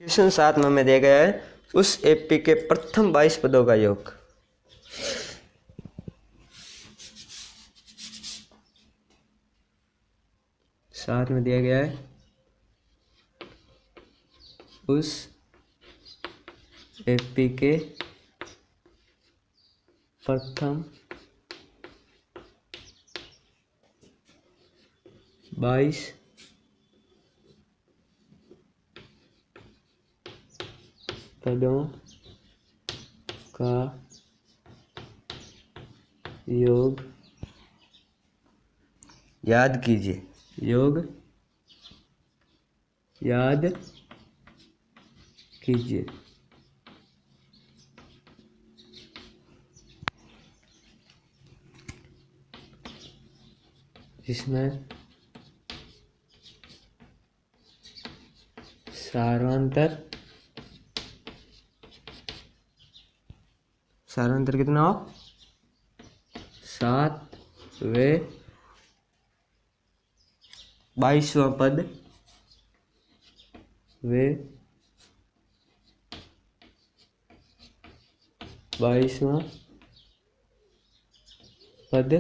Question 7 में हमें दिया गया है उस एपी के प्रथम 22 पदों का योग। साथ में दिया गया है उस एपी के प्रथम 22 पदों का योग याद कीजिए। योग याद कीजिए। जिसमें सारांतर कितना हो 7 वे 22वां पद वे 22वां पद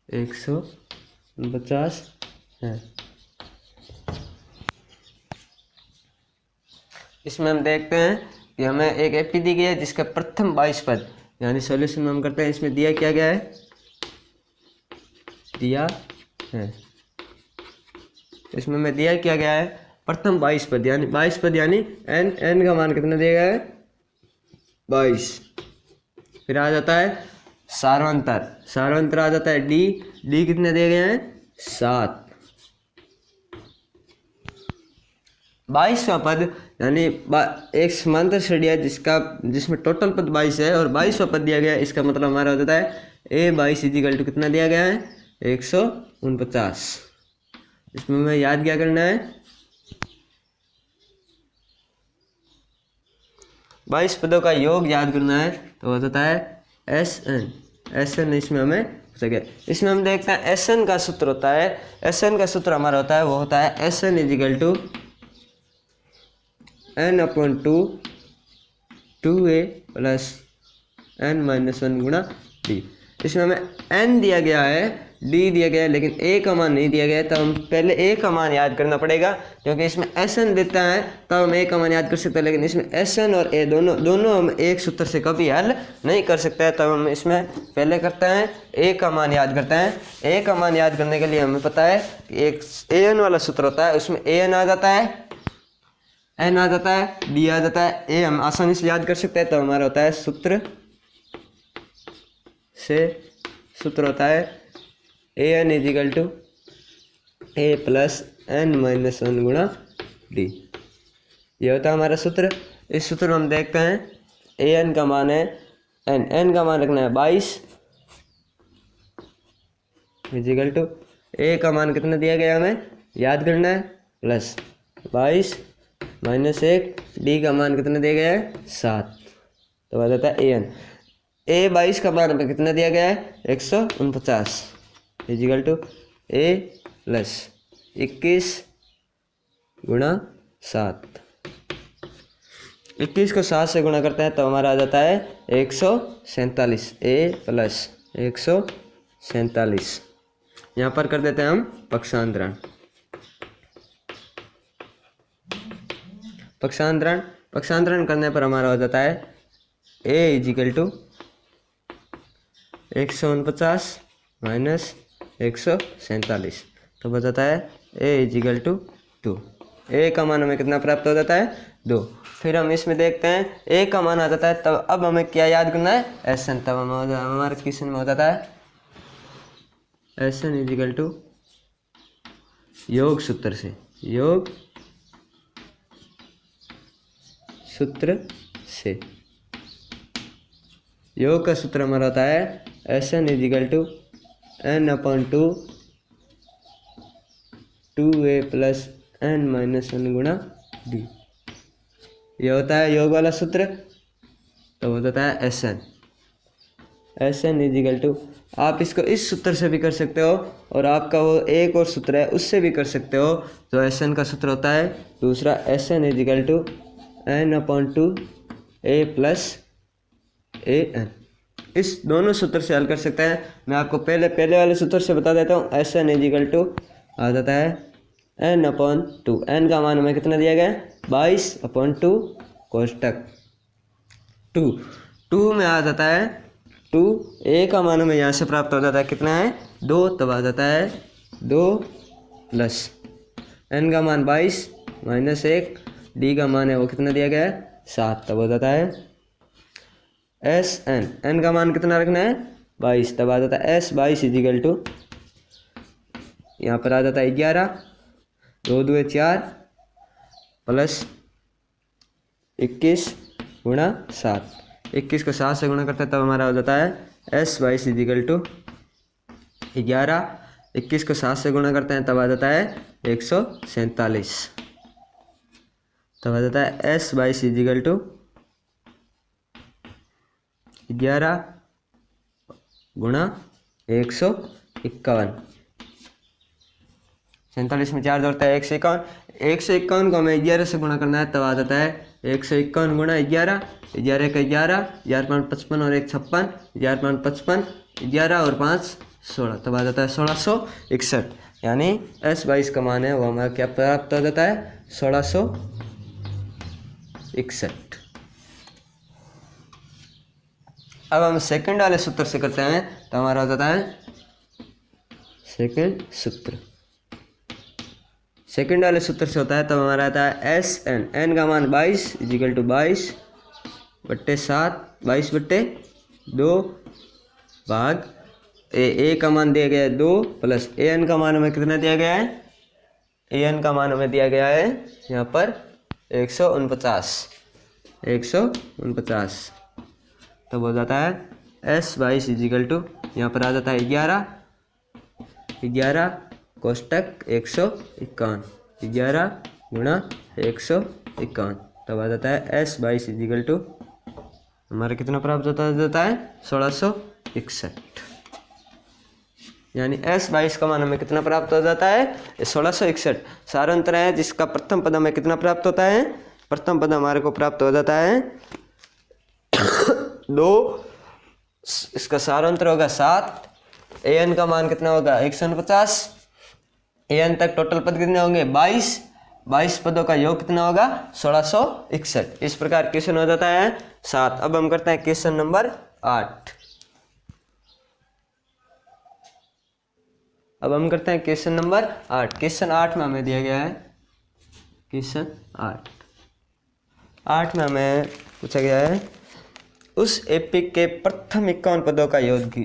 149 है। इसमें हम देखते हैं कि हमें एक एपी दी गई है जिसका प्रथम 22 पद, यानी सॉल्यूशन में हम करते हैं। इसमें दिया क्या गया है, दिया है इसमें हमें दिया क्या गया है प्रथम 22 पद, यानी 22 पद यानी एन का मान कितना दिया गया है 22। फिर आ जाता है सारांतर आ जाता है डी कितने दिए गए हैं 7। 22वां पद यानी एक समांतर श्रेणी है जिसमें टोटल पद 22 है और 22वां पद दिया गया है। इसका मतलब हमारा हो जाता है A22 इजिकल टू कितना दिया गया है 149। इसमें हमें याद क्या करना है 22 पदों का योग याद करना है, तो हो जाता है SN। इसमें हमें सके इसमें हम देखते हैं SN का सूत्र होता है, SN का सूत्र हमारा होता है वो होता है SN is equal to n/2 2a plus n-1 गुणा d। इसमें हमें n दिया गया है d दिया गया है लेकिन a का मान नहीं दिया गया है, तो हम पहले a का मान याद करना पड़ेगा क्योंकि इसमें SN देता है तब हम a का मान याद कर सकते हैं। लेकिन इसमें SN और a दोनों हम एक सूत्र से कभी हल नहीं कर सकते हैं, तब हम इसमें पहले करते हैं a का मान याद करते हैं। a का मान याद करने के लिए हमें पता है कि एक an वाला सूत्र होता है, उसमें an आ जाता है n आ जाता है d आ जाता है a हम आसानी से याद कर सकते हैं। तो हमारा होता है सूत्र होता है an is equal to a plus n-1 गुणा d। ये होता है हमारा सूत्र। इस सूत्र में हम देखते हैं an का मान है n का मान रखना है 22 इजिकल टू a का मान कितना दिया गया हमें याद करना है प्लस 22 -1 d का मान कितना दिया गया है 7, तो आ जाता है an। A22 का मान हमें कितना दिया गया है 149 इजिकल टू a प्लस 21 गुणा 7। 21 को 7 से गुणा करते हैं तो हमारा आ जाता है 147 a प्लस 147। यहाँ पर कर देते हैं हम पक्षांतरण करने पर हमारा हो जाता है a इजिकल टू 149 माइनस 147, तो बताता है a इजिकल टू 2। a का मान हमें कितना प्राप्त हो जाता है 2। फिर हम इसमें देखते हैं a का मान आ जाता है, तब अब हमें क्या याद करना है SN। तब हमारे क्वेश्चन में हो जाता है SN इजिकल टू योग सूत्र से योग का सूत्र हमारा होता है SN is equal to n/2 2a plus n-1 गुणा d। ये होता है योग वाला सूत्र, तो हो जाता है SN इजिकल टू आप इसको इस सूत्र से भी कर सकते हो और आपका वो एक और सूत्र है उससे भी कर सकते हो, जो एस एन का सूत्र होता है दूसरा, S N is equal to N upon two A plus A N. इस दोनों सूत्र से हल कर सकते हैं। मैं आपको पहले वाले सूत्र से बता देता हूँ। एस एन इजिकल टू आ जाता है एन अपॉन टू, एन का मान हमें कितना दिया गया है 22 अपॉन टू कोष्टक टू में आ जाता है 2, ए का मान हमें यहाँ से प्राप्त हो जाता है कितना है 2, तब आ जाता है 2 प्लस एन का मान 22 माइनस 1, डी का मान है वो कितना दिया गया है 7, तब हो जाता है एस एन का मान कितना रखना है 22, तब आ जाता है एस 22 इजिकल टू यहाँ पर आ जाता है 11, 2 2 4 प्लस 21 गुणा 7, 21 को 7 से गुणा करते हैं तब हमारा हो जाता है एस 22 इजिकल टू 11, 21 को 7 से गुणा करते हैं तब आ जाता है 147, तब आ जाता है एस 22 इजिकल टू 11 गुणा 151, 47 में 4 जोड़ता है 151, 151 को हमें 11 से गुणा करना है तब आ जाता है 151 गुणा 11, 11 का 11, 11 5 55 और 1 56, 11 5 55, 11 और 5 16, तब आ जाता है 1661, यानी एस 22 का मान है वो हमारा क्या प्राप्त हो जाता है 1661। अब हम सेकंड वाले सूत्र से करते हैं तो हमारा हो जाता है सेकंड सूत्र। सेकंड वाले सूत्र से होता है तब हमारा आता है एस एन का मान 22 इजिकल टू 22/7, 22/2 भाग ए का मान दिया गया है 2 प्लस ए एन का मान हमें कितना दिया गया है, ए एन का मान हमें दिया गया है यहाँ पर 149, तब हो जाता है एस 22 इजिकल टू यहाँ पर आ जाता है 11 कोष्टक 151, 11 गुणा 151, तब आ जाता है एस 22 इजिकल टू हमारा कितना प्राप्त होता है 1661, यानी एस 22 का मान हमें कितना प्राप्त हो जाता है 1661। सारांतर है जिसका प्रथम पद हमें कितना प्राप्त होता है, प्रथम पद हमारे को प्राप्त हो जाता है 2, इसका सारांतर होगा 7, ए एन का मान कितना होगा 149, ए एन तक टोटल पद कितने होंगे 22 पदों का योग कितना होगा 1661। इस प्रकार क्वेश्चन हो जाता है 7। अब हम करते हैं क्वेश्चन नंबर 8। अब हम करते हैं क्वेश्चन नंबर 8। क्वेश्चन 8 में हमें दिया गया है, क्वेश्चन 8 में हमें पूछा गया है उस एपिक के प्रथम 51 पदों का योग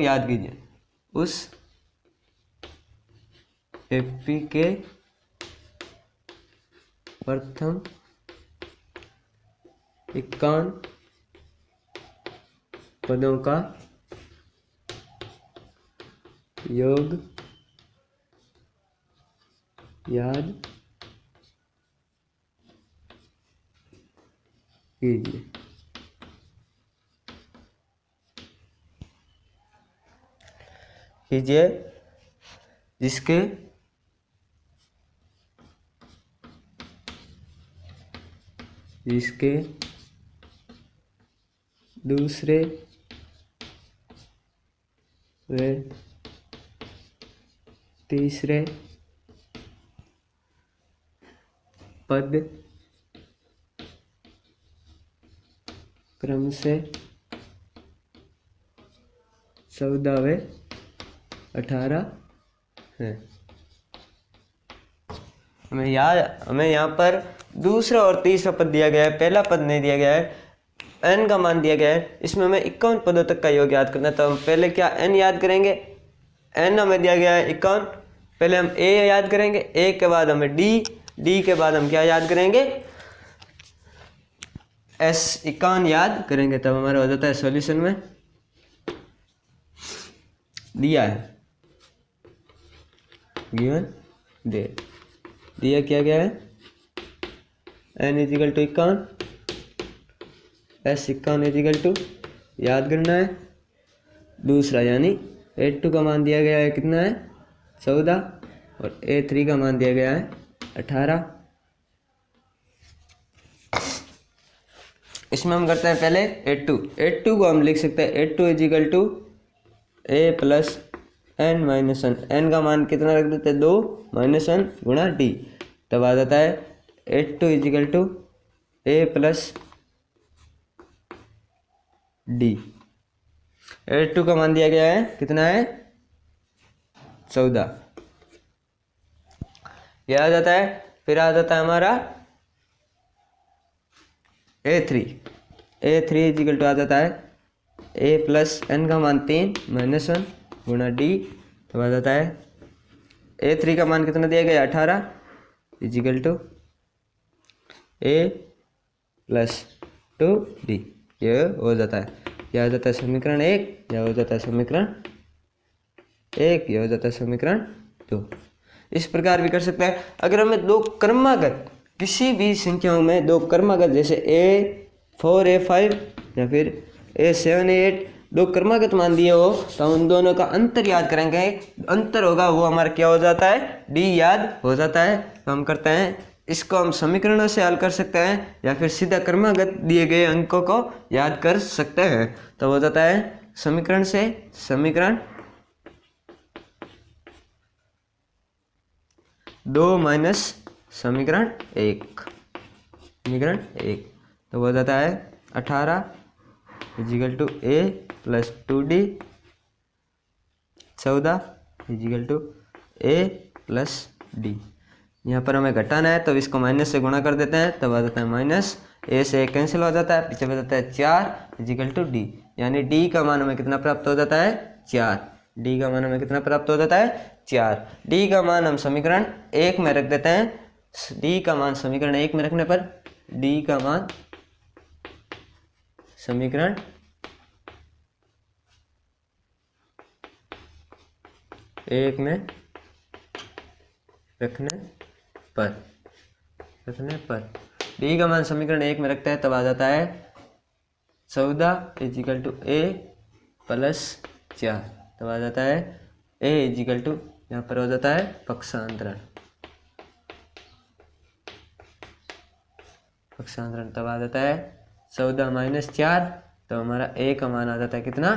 याद कीजिए। उस एपिक के प्रथम 51 पदों का योग याद कीजिए। जिसके दूसरे व तीसरे पद क्रम से 14 व 18 है। हमें यहाँ पर दूसरा और तीसरा पद दिया गया है, पहला पद नहीं दिया गया है। एन का मान दिया गया है, इसमें हमें 51 पदों तक का योग याद करना है। तो हम पहले क्या एन याद करेंगे, एन हमें दिया गया है 51, पहले हम ए याद करेंगे, ए के बाद हमें डी के बाद हम क्या याद करेंगे एस 51 याद करेंगे, तब हमारा हो जाता है सॉल्यूशन में दिया है गिवन दिया क्या गया है N is equal to 51, S 51 is equal to याद करना है दूसरा, यानी A2 का मान दिया गया है कितना है 14 और A3 का मान दिया गया है 18। इसमें हम करते हैं पहले A2 को हम लिख सकते हैं A2 is equal to A plus n minus 1, n का मान कितना रख देते हैं 2 माइनस 1 गुणा d, तब आ जाता है A2 is equal to A plus d। A2 का मान दिया गया है कितना है 14, यह आ जाता है। फिर आ जाता है हमारा A3 इजिकल टू आ जाता है A प्लस n का मान 3 माइनस 1 गुणा d, तो आ जाता है A3 का मान कितना दिया गया 18 is equal to A plus 2d, यह हो जाता है। यह हो जाता है समीकरण 1, यह हो जाता है समीकरण 1, यह हो जाता है समीकरण 2। इस प्रकार भी कर सकते हैं। अगर हमें दो क्रमागत किसी भी संख्याओं में दो क्रमागत जैसे A4 A5 या फिर A7 A8 दो क्रमागत मान दिए हो तो उन दोनों का अंतर याद करेंगे। अंतर होगा वो हमारा क्या हो जाता है D याद हो जाता है। तो हम करते हैं इसको हम समीकरणों से हल कर सकते हैं या फिर सीधा क्रमागत दिए गए अंकों को याद कर सकते हैं। तो हो जाता है समीकरण से समीकरण 2 माइनस समीकरण 1, तो हो जाता है 18 is equal to A plus 2d, 14 is equal to A plus d। यहाँ पर हमें घटाना है तो इसको माइनस से गुणा कर देते हैं, तब आ जाता है माइनस, A से A कैंसिल हो जाता है, पीछे बच जाता है 4 इजिकल टू d, यानी d का मान हमें कितना प्राप्त हो जाता है 4। d का मान हमें कितना प्राप्त हो जाता है 4। d का मान हम समीकरण 1 में रख देते हैं। d का मान समीकरण 1 में रखने पर d का मान समीकरण 1 में रखने पर d का मान समीकरण 1 में रखते हैं, तब आ जाता है 14 इजिकल टू A प्लस 4, तब आ जाता है A इजिकल टू, यहाँ पर हो जाता है पक्षांतरण, तब आ जाता है 14 माइनस 4, तो हमारा A का मान आ जाता है कितना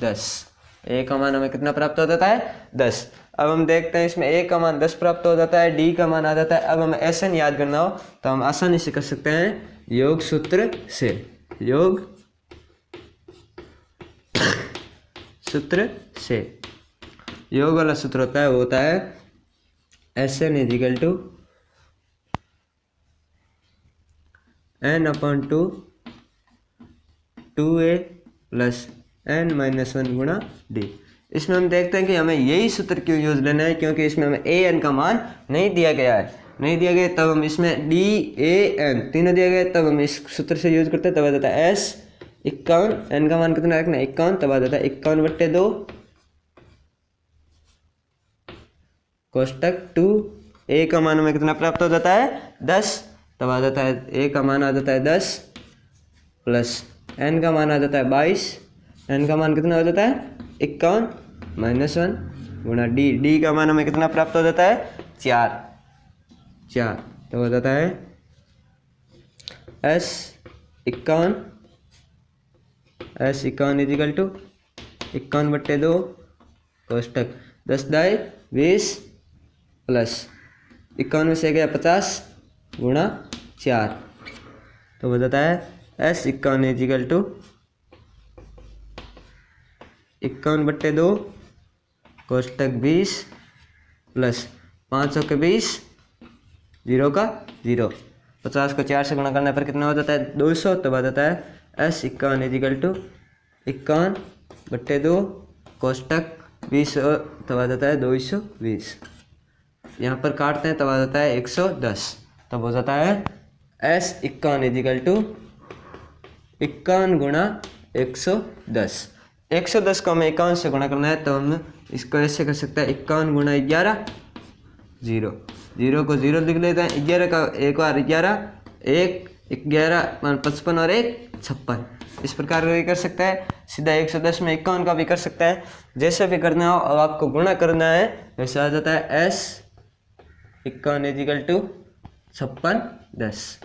10। A का मान हमें कितना प्राप्त हो जाता है 10। अब हम देखते हैं इसमें A का मान 10 प्राप्त हो जाता है, D का मान आ जाता है। अब हमें SN याद करना हो तो हम आसानी से कर सकते हैं योग सूत्र से। योग वाला सूत्र होता है वो होता है SN is equal to n/2 2a plus n minus 1 गुणा d। इसमें हम देखते हैं कि हमें यही सूत्र क्यों यूज लेना है, क्योंकि इसमें हमें an का मान नहीं दिया गया है, तब हम इसमें d a n तीनों दिया गया, तब हम इस सूत्र से यूज करते हैं। तब आ जाता है s 51, n का मान कितना रखना है 51, तब आ जाता है 51/2 कोष्टक 2। a का मान हमें कितना प्राप्त हो जाता है 10, तब आ जाता है a का मान आ जाता है 10 प्लस n का मान आ जाता है 22, n का मान कितना हो जाता है 51 माइनस 1 गुणा d का मान हमें कितना प्राप्त हो जाता है 4, तो हो जाता है s 51 इजिकल टू 51/2 कोष्टक 10 दाई 20 प्लस 51 में से गया 50 गुणा 4, तो हो जाता है s 51 इजिकल टू 51/2 कोष्टक 20 प्लस 500 के 20 0 का 0, 50 को 4 से गुणा करने पर कितना हो जाता है 200, तब आ जाता है s 51 इजिकल टू 51/2 कोष्टक 20, तब आ जाता है 220। यहाँ पर काटते हैं तब आ जाता है 110, तब हो जाता है s 51 इजिकल टू 51 गुणा 110। 110 को हमें 51 से गुणा करना है, तो हम इसको ऐसे कर सकते हैं 51 गुणा 11 0 को 0 लिख लेते हैं। 11 का एक बार 11 1 11 55 और 1 56, इस प्रकार भी कर सकता है, सीधा 110 में 51 का भी कर सकता है, जैसे भी करना हो। अब आपको गुणा करना है, वैसे आ जाता है S 51 इजिकल टू 5610।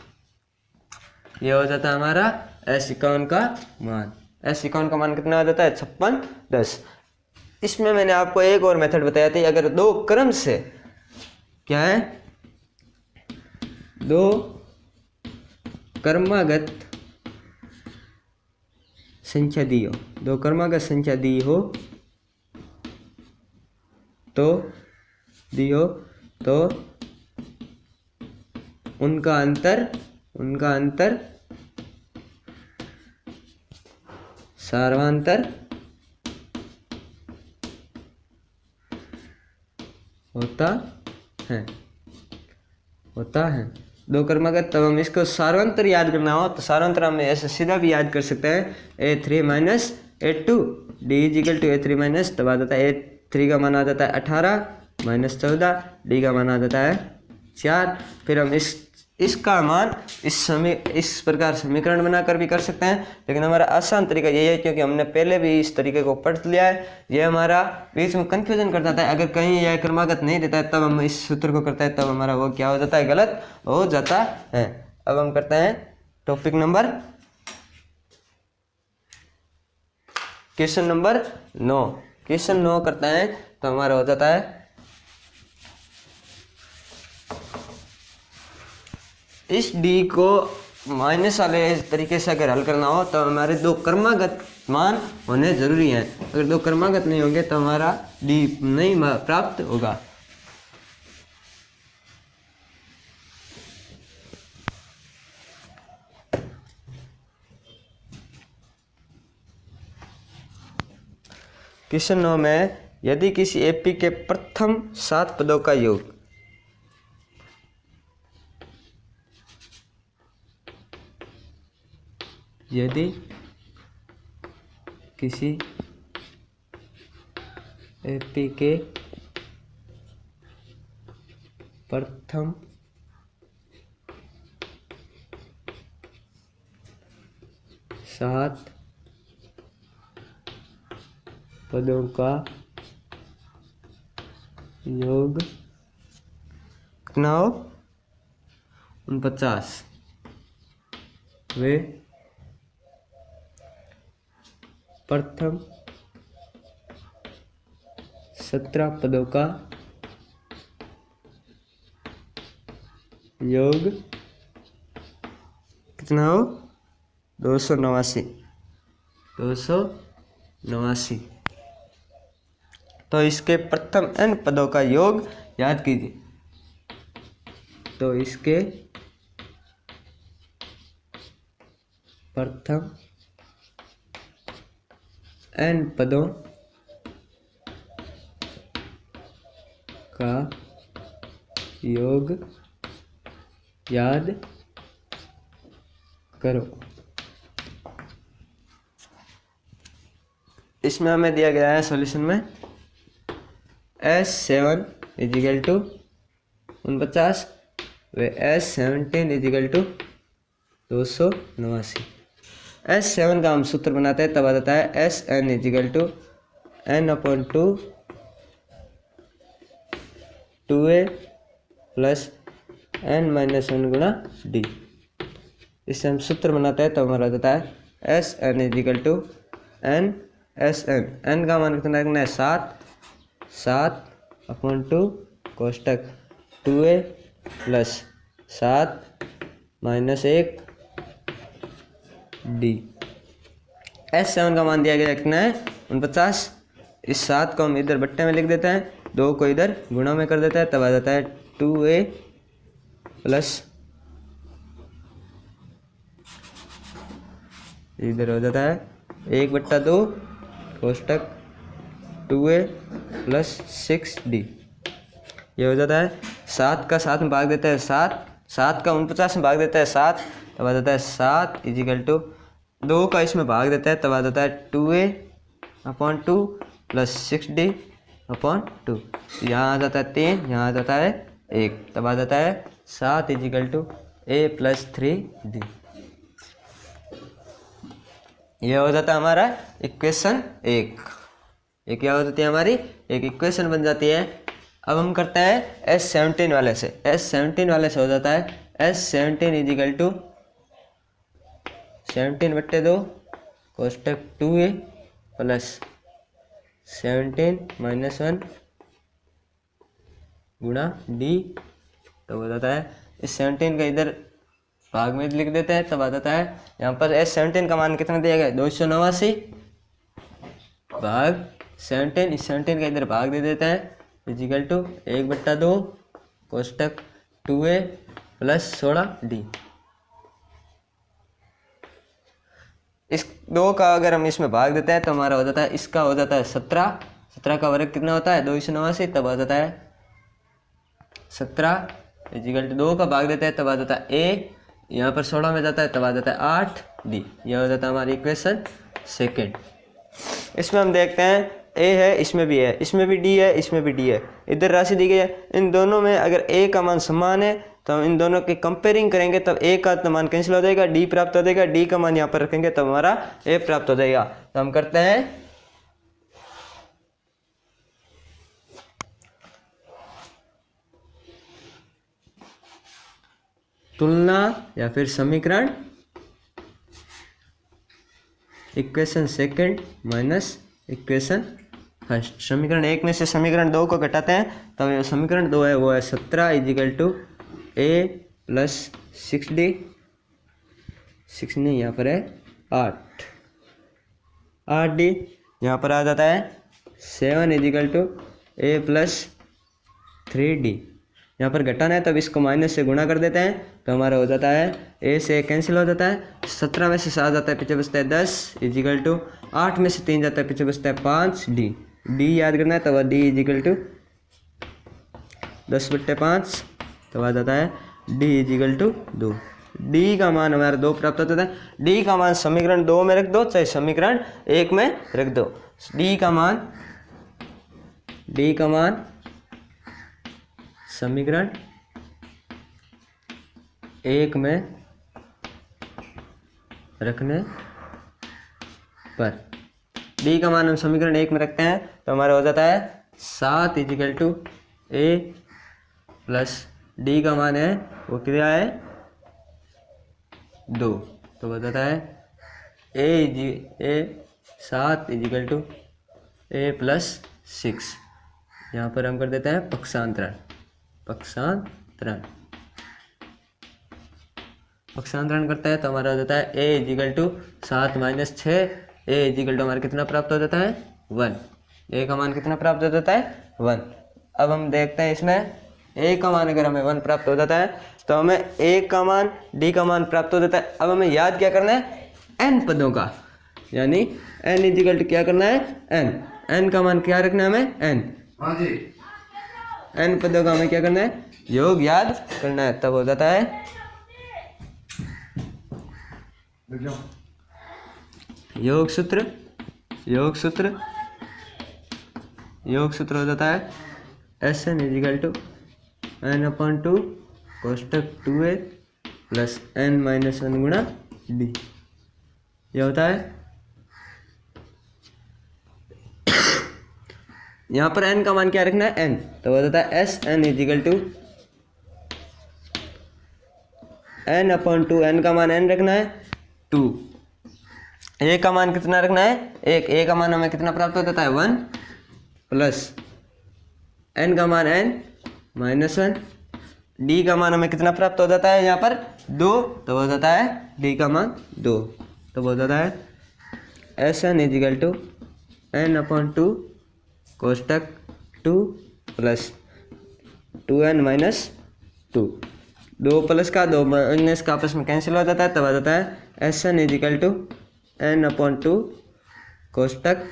ये हो जाता है हमारा S51 का मान। S51 का मान कितना आ जाता है 5610। इसमें मैंने आपको एक और मेथड बताया था, अगर दो क्रम से क्या है, दो क्रमागत संख्या दी हो, दो क्रमागत संख्या दी हो तो उनका अंतर सार्वंतर होता है। दो क्रमागत, तब हम इसको सार्वंतर याद करना हो तो सार्वंतर हम ऐसे सीधा भी याद कर सकते हैं, A3 minus A2 D is equal to A3 minus, तब आ जाता है A3 का मान आ जाता है 18 माइनस 14, D का मान आ जाता है 4। फिर हम इसका मान इस प्रकार समीकरण बनाकर भी कर सकते हैं, लेकिन हमारा आसान तरीका यही है, क्योंकि हमने पहले भी इस तरीके को पढ़ लिया है। ये हमारा बीच में कंफ्यूजन कर जाता है, अगर कहीं यह क्रमागत नहीं देता है तब हम इस सूत्र को करते हैं, तब हमारा वो क्या हो जाता है, गलत हो जाता है। अब हम करते हैं topic number question number 9। Question 9 करते हैं तो हमारा हो जाता है, इस D को माइनस वाले तरीके से अगर हल करना हो तो हमारे दो क्रमागत मान होने जरूरी हैं। अगर दो क्रमागत नहीं होंगे तो हमारा D नहीं प्राप्त होगा। क्वेश्चन 9 में, यदि किसी एपी के प्रथम 7 पदों का योग यदि किसी एपी के प्रथम 7 पदों का योग कितना हो 49, वे प्रथम 17 पदों का योग कितना हो 289। तो इसके प्रथम n पदों का योग याद कीजिए। तो इसके प्रथम n पदों का योग याद करो। इसमें हमें दिया गया है सॉल्यूशन में S7 इजिकल टू 49 व S17 इजिकल टू 289। S7 का हम सूत्र बनाते हैं, तब आ जाता है Sn is equal to n/2 2a plus n-1 गुणा d। इससे हम सूत्र बनाते हैं, तब हमारा आ जाता है Sn इजिकल टू n का मान कितना रखना है 7/2 कोष्टक 2a प्लस 7-1 d। S7 का मान दिया गया कितना है 49। इस 7 को हम इधर बट्टे में लिख देते हैं, 2 को इधर गुणा में कर देता है, तब आ जाता है 2a प्लस इधर हो जाता है 1/2 कोष्टक 2a प्लस 6d। ये हो जाता है 7 का 7 में भाग देता है 7 का 49 में भाग देता है 7, तब आ जाता है 7 इजिकल टू 2 का इसमें भाग देता है, तब आ जाता है 2a/2 प्लस 6d/2। यहाँ आ जाता है 3, यहाँ आ जाता है 1, तब आ जाता है 7 is equal to a plus 3d। ये हो जाता है हमारा इक्वेशन 1। ये क्या हो जाती है हमारी एक इक्वेशन बन जाती है। अब हम करते हैं S17 वाले से। S17 वाले से हो जाता है S17 is equal to 17/2 कोष्टक 2a plus 17 - 1 गुणा d। तो हो जाता है इस 17 का इधर भाग में लिख देते हैं, तब आ जाता है यहाँ पर S17 का मान कितना दिया गया है 289 भाग 17। इस 17 का इधर भाग दे देते हैं is equal to 1/2 कोष्टक 2a plus 16d। इस 2 का अगर हम इसमें भाग देते हैं तो हमारा हो जाता है, इसका हो जाता है 17 का वर्ग कितना होता है 289, तब आ जाता है 17 इजिकल टू 2 का भाग देते हैं तब आ जाता है a, यहाँ पर 16 में जाता है तब आ जाता है 8d। यह हो जाता है हमारी इक्वेशन 2। इसमें हम देखते हैं a है, इसमें भी है, इसमें भी d है, इसमें भी d है, इधर राशि दी गई है। इन दोनों में अगर a का मान समान है तो हम इन दोनों की कंपेयरिंग करेंगे, तब a का मान कैंसिल हो जाएगा, d प्राप्त हो जाएगा, d का मान यहाँ पर रखेंगे तब हमारा a प्राप्त हो जाएगा। तो हम करते हैं तुलना या फिर समीकरण इक्वेशन 2 माइनस इक्वेशन 1। समीकरण 1 में से समीकरण 2 को घटाते हैं तब तो समीकरण 2 है वो है 17 is equal to a plus 6d, 6 नहीं यहाँ पर है 8d, यहाँ पर आ जाता है 7 is equal to a plus 3d। यहाँ पर घटाना है तब इसको माइनस से गुणा कर देते हैं तो हमारा हो जाता है a से कैंसिल हो जाता है, 17 में से 7 जाता है पीछे बचता है 10 इजिकल टू 8 में से 3 जाता है पीछे बचता है 5d। d याद करना है तब d इजिकल टू 10/5 तब आ जाता है d इजिकल टू 2। d का मान हमारा 2 प्राप्त होता है। d का मान समीकरण 2 में रख दो चाहे समीकरण 1 में रख दो। d का मान समीकरण 1 में रखने पर d का मान हम समीकरण 1 में रखते हैं तो हमारा हो जाता है 7 is equal to a plus d का मान है वो क्या है 2, तो हो जाता है a 7 is equal to a plus 6। यहाँ पर हम कर देते हैं पक्षांतरण करता है तो हमारा हो जाता है a is equal to 7 - 6, a is equal to हमारा कितना प्राप्त हो जाता है 1। a का मान कितना प्राप्त हो जाता है 1। अब हम देखते हैं इसमें a का मान अगर हमें 1 प्राप्त हो जाता है तो हमें a का मान d का मान प्राप्त हो जाता है। अब हमें याद क्या करना है n पदों का, यानी n इजिकल टू क्या करना है n का मान क्या रखना है हमें n। हाँ जी, n पदों का हमें क्या करना है योग याद करना है, तब हो जाता है योग सूत्र हो जाता है Sn इजिकल टू n/2 कोष्टक 2a प्लस n - 1 गुणा d। यह होता है, यहाँ पर n का मान क्या रखना है n, तो हो जाता है Sn is equal to n/2, n का मान n रखना है 2, a का मान कितना रखना है 1, a का मान हमें कितना प्राप्त हो जाता है 1 प्लस n का मान n - 1, d का मान हमें कितना प्राप्त हो जाता है यहाँ पर 2, तो हो जाता है d का मान 2, तो हो जाता है Sn इजिकल टू n/2 कोष्टक 2 प्लस 2n - 2, 2 प्लस का 2 माइनस का आपस में कैंसिल हो जाता है, तब आ जाता है Sn is equal to n/2 कोष्टक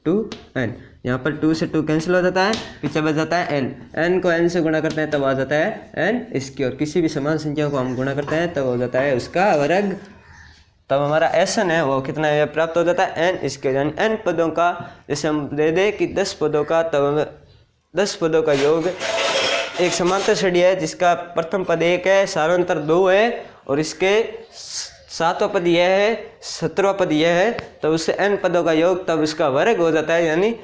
2n। यहाँ पर 2 से 2 कैंसिल हो जाता है, पीछे बच जाता है n को n से गुणा करते हैं तब आ जाता है n इसकी, और किसी भी समान संख्या को हम गुणा करते हैं तब हो जाता है उसका वर्ग। तब हमारा Sn है वो कितना है प्राप्त हो जाता है n इसके, यानी n पदों का जैसे हम दे दे कि 10 पदों का, तब 10 पदों का योग एक समांतर श्रेणी है जिसका प्रथम पद 1 है, सारांतर 2 है और इसके सातवां पद यह है, 17वां पद यह है, तो उससे n पदों का योग तब इसका वर्ग हो जाता है। यानी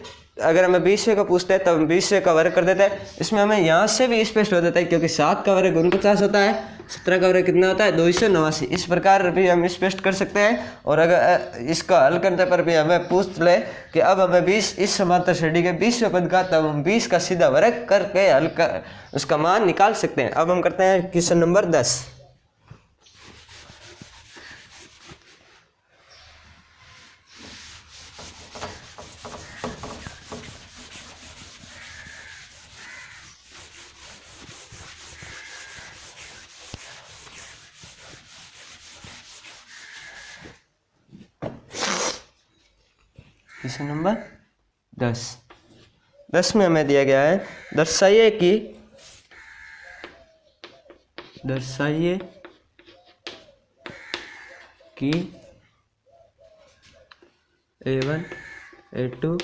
अगर हमें 20वें का पूछता है तब हम 20वें का वर्ग कर देते हैं। इसमें हमें यहाँ से भी स्पष्ट हो जाता है क्योंकि 7 का वर्ग 49 होता है, 17 का वर्ग कितना होता है 289। इस प्रकार भी हम स्पष्ट कर सकते हैं। और अगर इसका हल करने पर भी हमें पूछ ले कि अब हमें 20 इस समांतर श्रेणी के 20वें पद का, तब हम 20 का सीधा वर्ग करके हल कर उसका मान निकाल सकते हैं। अब हम करते हैं क्वेश्चन नंबर 10। क्वेश्चन नंबर 10 में हमें दिया गया है, दर्शाइए कि A1 A2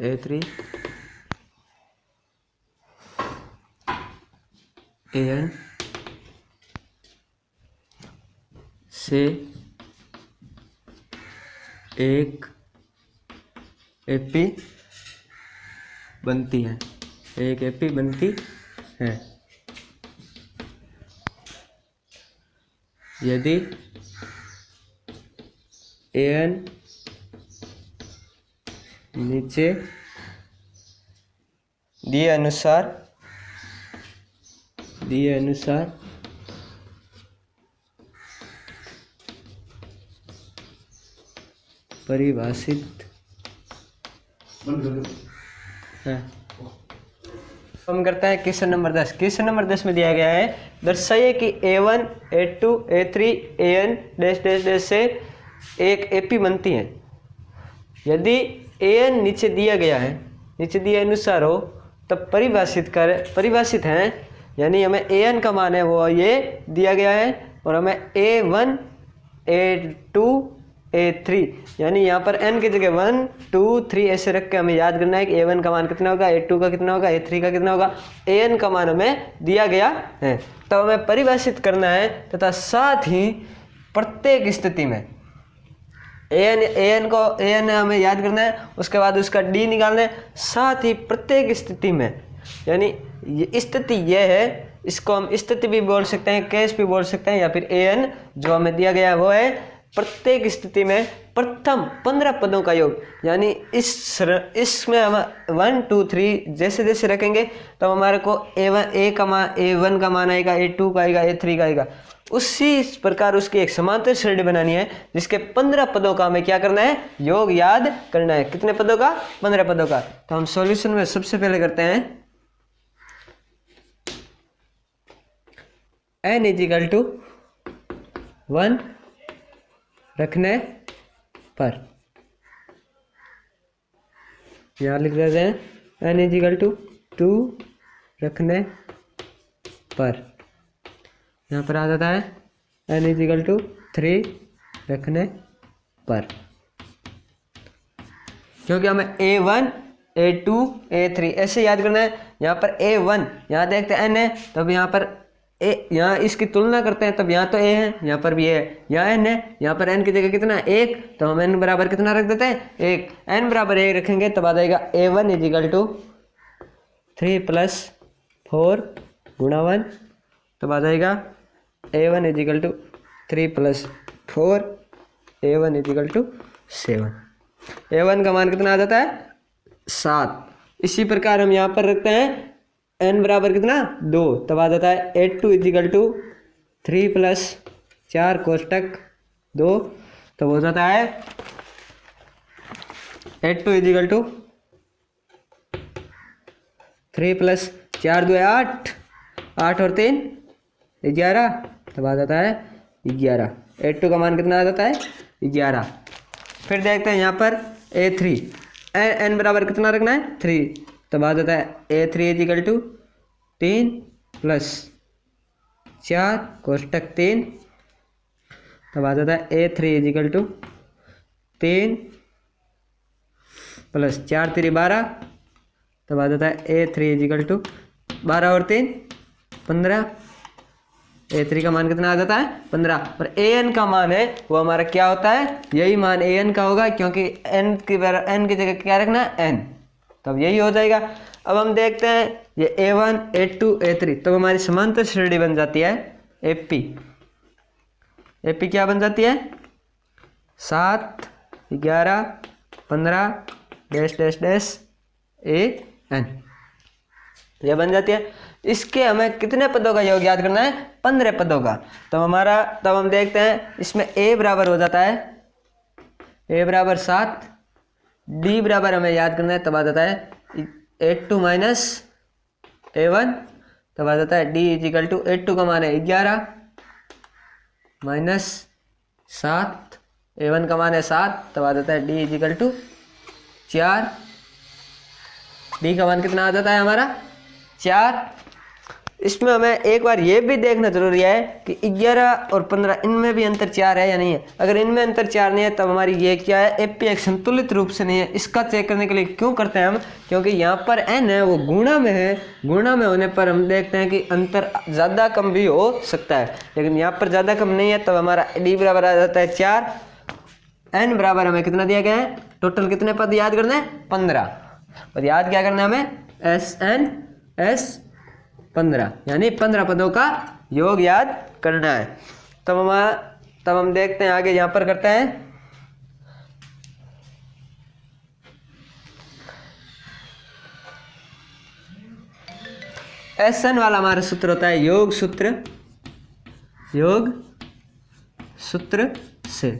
A3 AN से एक एपी बनती है, एक एपी बनती है यदि एन नीचे दिए अनुसार परिभाषित है। हम करते हैं क्वेश्चन नंबर 10। क्वेश्चन नंबर 10 में दिया गया है, दर्शाइए कि A1 A2 A3 AN dash dash dash से एक एपी बनती है यदि AN नीचे दिया गया है, नीचे दिए अनुसार हो, तब परिभाषित है। यानी हमें AN का मान है वो ये दिया गया है और हमें A1 A2 A3 यानी यहाँ पर n की जगह 1 2 3 ऐसे रख के हमें याद करना है कि A1 का मान कितना होगा, A2 का कितना होगा, A3 का कितना होगा। AN का मान हमें दिया गया है तो हमें परिभाषित करना है तथा साथ ही प्रत्येक स्थिति में AN हमें याद करना है, उसके बाद उसका D निकालना है। साथ ही प्रत्येक स्थिति में, यानी स्थिति यह है, इसको हम स्थिति भी बोल सकते हैं, केस भी बोल सकते हैं, या फिर AN जो हमें दिया गया है वो है प्रत्येक स्थिति में प्रथम 15 पदों का योग। यानी इसमें हम 1 2 3 जैसे जैसे रखेंगे तो हमारे को A1 का मान आएगा, A2 का आएगा, A3 का आएगा। उसी प्रकार उसकी एक समांतर श्रेणी बनानी है जिसके 15 पदों का हमें क्या करना है, योग याद करना है। कितने पदों का, 15 पदों का। तो हम सॉल्यूशन में सबसे पहले करते हैं n = 1 रखने पर, यहाँ लिख देते हैं n = 2 रखने पर। यहाँ पर आ जाता है n = 3 रखने पर, क्योंकि हमें A1 A2 A3 ऐसे याद करना है। यहाँ पर A1 यहाँ देखते हैं n है, तब यहाँ पर यहाँ इसकी तुलना करते हैं, तब यहाँ तो A है, यहाँ पर भी A है, यहाँ n है, यहाँ पर n की जगह कितना 1, तो हम n बराबर कितना रख देते हैं 1। n बराबर 1 रखेंगे तब आ जाएगा A1 = 3 + 4 गुणा 1, तब आ जाएगा A1 = 3 + 4 A1 = 7। A1 का मान कितना आ जाता है 7। इसी प्रकार हम यहाँ पर रखते हैं n बराबर कितना 2, तब आ जाता है A2 = 3 + 4 कोष्टक 2, तब हो जाता है A2 = 3 + 4 2 8 8 और 3 11, तब आ जाता है 11। A2 का मान कितना आ जाता है 11। फिर देखते हैं यहाँ पर A3, n बराबर कितना रखना है 3, तब आ जाता है A3 = 3 + 4 कोष्टक 3, तब आ जाता है A3 = 3 + 4 3 12, तब आ जाता है A3 = 12 और 3 15, A3 का मान कितना आ जाता है 15, और an का मान है वो हमारा क्या होता है, यही मान an का होगा, क्योंकि n की जगह क्या रखना है n, तब यही हो जाएगा। अब हम देखते हैं ये A1 A2 A3, तब हमारी समांतर श्रेणी बन जाती है AP क्या बन जाती है 7 11 15 डैश डैश डैश AN, यह बन जाती है। इसके हमें कितने पदों का योग याद करना है 15 पदों का। तब हम देखते हैं इसमें A बराबर हो जाता है A बराबर 7, D बराबर हमें याद करना है, तब आ जाता है A2 माइनस A1, तब आ जाता है D इजिकल टू A2 का मान है 11 माइनस 7, A1 का मान है 7, तब आ जाता है D इजिकल टू 4, D का मान कितना आ जाता है हमारा 4। इसमें हमें एक बार ये भी देखना जरूरी है कि 11 और 15 इनमें भी अंतर 4 है या नहीं है। अगर इनमें अंतर 4 नहीं है तब हमारी ये क्या है AP एक संतुलित रूप से नहीं है। इसका चेक करने के लिए क्यों करते हैं हम, क्योंकि यहाँ पर n है वो गुणा में है, गुणा में होने पर हम देखते हैं कि अंतर ज़्यादा कम भी हो सकता है, लेकिन यहाँ पर ज़्यादा कम नहीं है, तब हमारा D बराबर आ जाता है 4, n बराबर हमें कितना दिया गया है, टोटल कितने पद याद करना है 15, और याद क्या करना है हमें SN 15, यानी 15 पदों का योग याद करना है। तब हम देखते हैं आगे, यहाँ पर करते हैं SN वाला हमारा सूत्र होता है योग सूत्र से।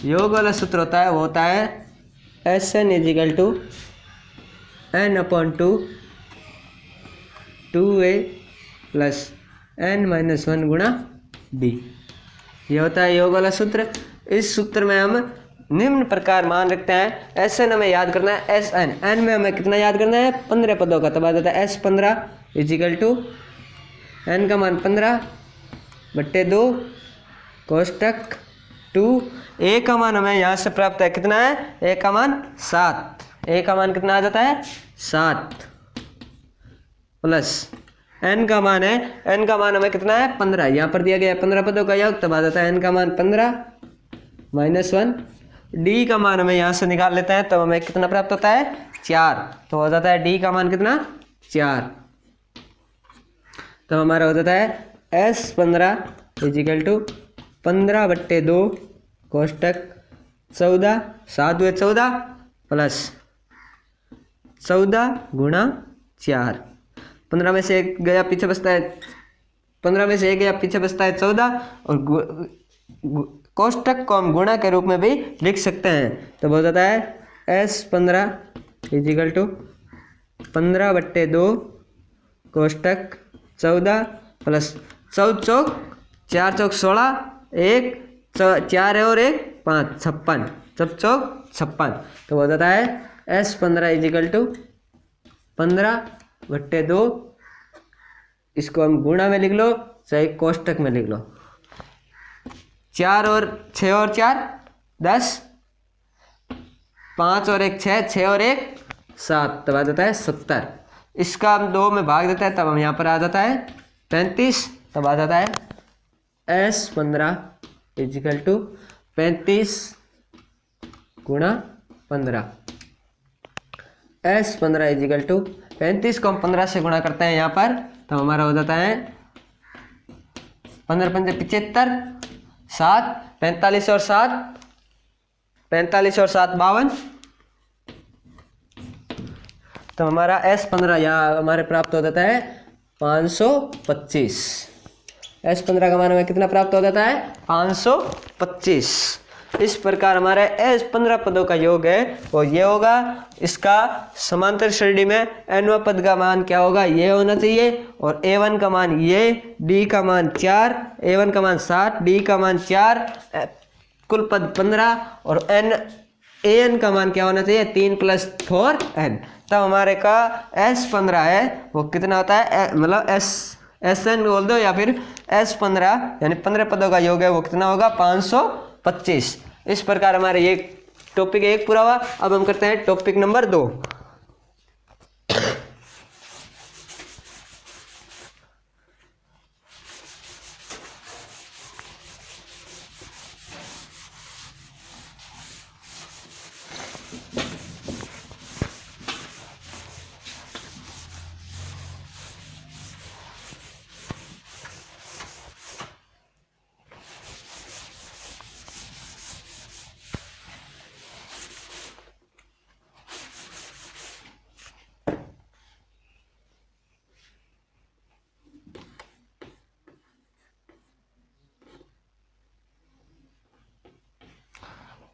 योग वाला सूत्र होता है वो होता है SN is equal to n/2 2a plus n-1 गुणा d, ये होता है योग वाला सूत्र। इस सूत्र में हम निम्न प्रकार मान रखते हैं। SN हमें याद करना है SN, n में हमें कितना याद करना है 15 पदों का, तब आ जाता है S15 इजिकल टू n का मान 15/2 कोष्टक 2, a का मान हमें यहाँ से प्राप्त है कितना है, a का मान 7, a का मान कितना आ जाता है 7 प्लस n का मान है, n का मान हमें कितना है 15, यहाँ पर दिया गया है 15 पदों का योग, तब आ जाता है n का मान 15 -1, d का मान हमें यहाँ से निकाल लेते हैं, तब हमें कितना प्राप्त होता है 4, तो हो जाता है d का मान कितना 4, तो हमारा हो जाता है S15 इजिकल टू 15/2 कोष्टक 14 7 हुए 14 प्लस 14 गुणा 4, 15 में से एक गया पीछे बचता है 14, और कोष्टक को हम गुणा के रूप में भी लिख सकते हैं, तब हो जाता है S15 इजिकल टू 15/2 कोष्टक 14 प्लस 14 चौक 4 चौक 16, 1 4 है और 1 5 56, सब चौक 56, तो हो जाता है S15 इजिकल टू 15/2, इसको हम गुणा में लिख लो चाहे कोष्टक में लिख लो, 4 और 6 और 4 10, 5 और 1 6, 6 और 1 7, तब आ जाता है 70। इसका हम 2 में भाग देते हैं, तब हम यहाँ पर आ जाता है 35, तब आ जाता है S15 इजिकल टू 35 गुणा 15, S15 इजिकल टू 35 को हम 15 से गुणा करते हैं यहाँ पर, तो हमारा हो जाता है 15 पंजे 75, 7 45 और 7 52, तो हमारा S15 यहाँ हमारे प्राप्त हो जाता है 525। S15 का मान हमें कितना प्राप्त हो जाता है 525। इस प्रकार हमारे S15 पदों का योग है वो ये होगा। इसका समांतर श्रेणी में nवां पद का मान क्या होगा, ये होना चाहिए, और A1 का मान ये, D का मान 4, A1 का मान 7, D का मान 4, कुल पद 15, और AN का मान क्या होना चाहिए 3 + 4n। तब हमारे का S15 है वो कितना होता है, मतलब SN बोल दो या फिर S15 यानी 15 पदों का योग है वो कितना होगा 525। इस प्रकार हमारे ये टॉपिक 1 पूरा हुआ। अब हम करते हैं टॉपिक नंबर 2।